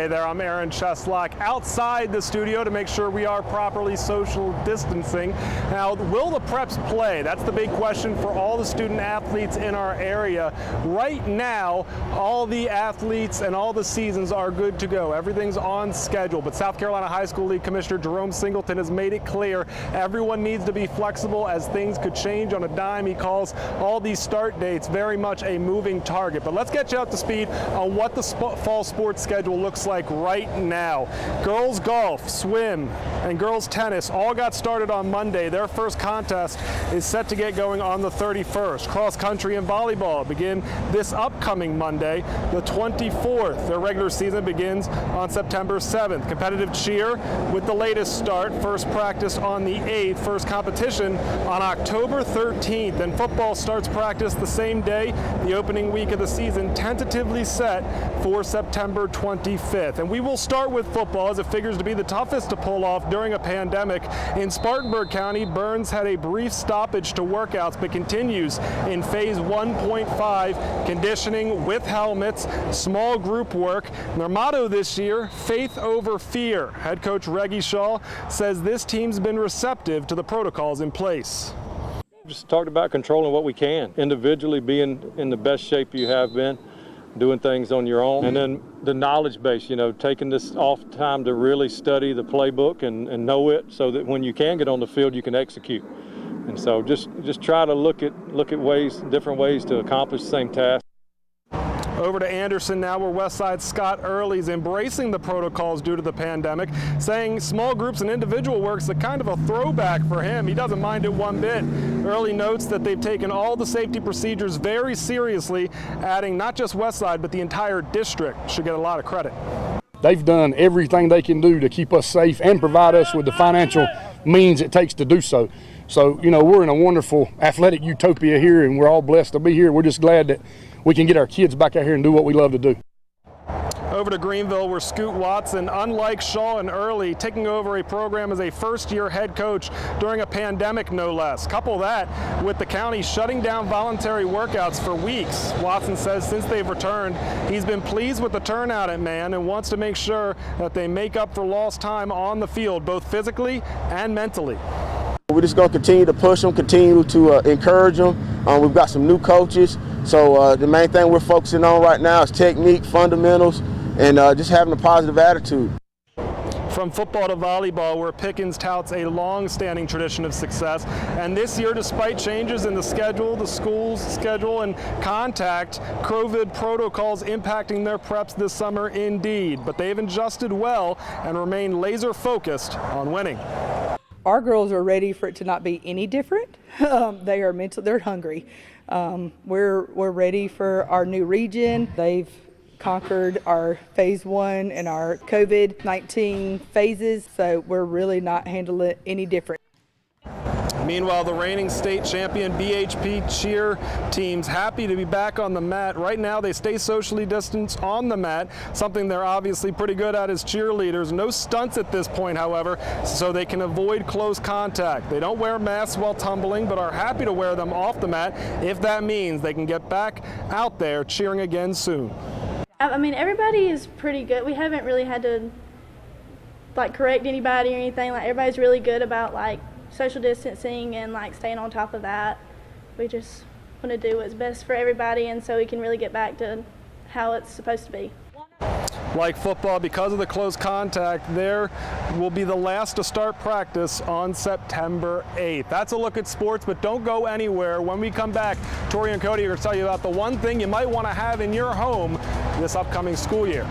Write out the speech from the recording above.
Hey there, I'm Cheslock outside the studio to make sure we are properly social distancing. Now, will the preps play? That's the big question for all the student athletes in our area. Right now, all the athletes and all the seasons are good to go. Everything's on schedule, but South Carolina High School League Commissioner Jerome Singleton has made it clear everyone needs to be flexible as things could change on a dime. He calls all these start dates very much a moving target. But let's get you up to speed on what the fall sports schedule looks like right now. Girls golf, swim, and girls tennis all got started on Monday. Their first contest is set to get going on the 31st. Cross country and volleyball begin this upcoming Monday, the 24th. Their regular season begins on September 7th. Competitive cheer with the latest start. First practice on the 8th. First competition on October 13th. And football starts practice the same day. The opening week of the season tentatively set for September 25th. And we will start with football, as it figures to be the toughest to pull off during a pandemic. In Spartanburg County, BYRNES had a brief stoppage to workouts, but continues in phase 1.5, conditioning with helmets, small group work. Their motto this year, faith over fear. Head coach Reggie Shaw says this team's been receptive to the protocols in place. Just talked about controlling what we can, individually being in the best shape you have been, doing things on your own, and then the knowledge base, taking this off time to really study the playbook and know it so that when you can get on the field, you can execute. And so just try to look at ways, different ways to accomplish the same task. Over to Anderson now, where Westside's Scott Early's embracing the protocols due to the pandemic, saying small groups and individual work's a kind of a throwback for him. He doesn't mind it one bit. Early notes that they've taken all the safety procedures very seriously, adding not just Westside, but the entire district should get a lot of credit. They've done everything they can do to keep us safe and provide us with the financial means it takes to do so. So, we're in a wonderful athletic utopia here, and we're all blessed to be here. We're just glad that we can get our kids back out here and do what we love to do. Over to Greenville, where Scoot Watson, unlike Shaw and Early, taking over a program as a first-year head coach during a pandemic, no less. Couple that with the county shutting down voluntary workouts for weeks. Watson says since they've returned, he's been pleased with the turnout at Man and wants to make sure that they make up for lost time on the field, both physically and mentally. We're just going to continue to push them, continue to encourage them. We've got some new coaches, so the main thing we're focusing on right now is technique, fundamentals, and just having a positive attitude. From football to volleyball, where Pickens touts a long-standing tradition of success. And this year, despite changes in the schedule, the school's schedule, and contact, COVID protocols impacting their preps this summer indeed. But they've adjusted well and remain laser-focused on winning. Our girls are ready for it to not be any different. They are they're hungry. We're ready for our new region. They've conquered our phase 1 and our COVID-19 phases, so we're really not handling it any different. Meanwhile, the reigning state champion BHP cheer team's happy to be back on the mat. Right now, they stay socially distanced on the mat, something they're obviously pretty good at as cheerleaders. No stunts at this point, however, so they can avoid close contact. They don't wear masks while tumbling, but are happy to wear them off the mat if that means they can get back out there cheering again soon. I mean, everybody is pretty good. We haven't really had to correct anybody or anything. Everybody's really good about social distancing and staying on top of that. We just want to do what's best for everybody, and so we can really get back to how it's supposed to be. Like football, because of the close contact, there will be the last to start practice on September 8th. That's a look at sports, but don't go anywhere. When we come back, Tori and Cody are going to tell you about the one thing you might want to have in your home this upcoming school year.